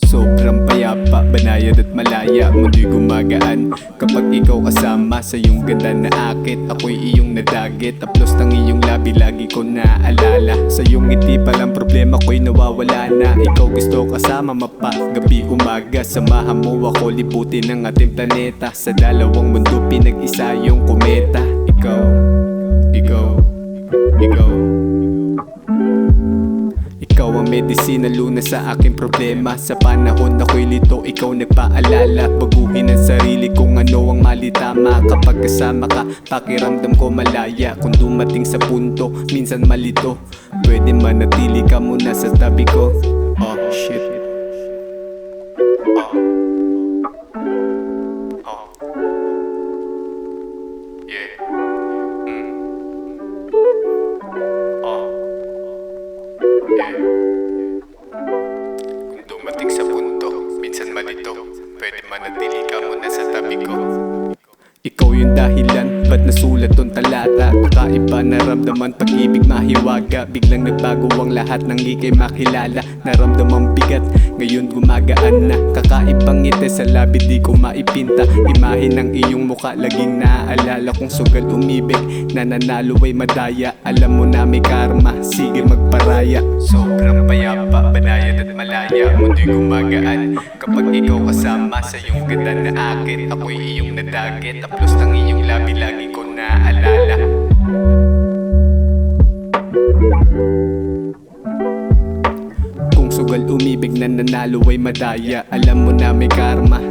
Sobrang payapa, banayad at malaya, mundo'y gumagaan kapag ikaw kasama sa iyong ganda na akit. Ako'y iyong nadagit, taplos ng iyong labi lagi ko naaalala. Sa iyong ngiti palang problema ko'y nawawala na. Ikaw gusto kasama mapa, gabi umaga. Samahan mo ako libutin ng ating planeta. Sa dalawang mundo pinag-isa yung kometa. Ikaw, ikaw, ikaw. Ikaw ang medisina, lunas sa aking problema. Sa panahon ako'y lito, ikaw nagpaalala. Baguhin ang sarili kung ano ang mali tama. Kapag kasama ka, pakiramdam ko malaya. Kung dumating sa punto, minsan malito, pwede manatili ka muna sa tabi ko. Oh shit. Oh. Yeah. Yeah. Kung dumating sa punto, minsan malito, pwede manatili ka muna sa tabi ko. Ikaw yung dahilan, ba't nasulat tong talata? Kakaiba naramdaman, pag-ibig mahiwaga. Biglang nagbago ang lahat nang ika'y makilala. Naramdamang bigat, ngayon gumagaan na. Kakaibang ngiti sa labi di ko maipinta. Imahe ng iyong muka, laging naaalala. Kung sugal umibig, nananalo ay madaya. Alam mo na may karma, sige magparaya. Sobrang payapa, banayad at malaya, mundo'y gumagaan kapag ikaw kasama sa iyong ganda na akit. Ako'y iyong nadagit, taplos ng iyong labi lagi ko naaalala. Kung sugal umibig, nananalo ay madaya. Alam mo na may karma,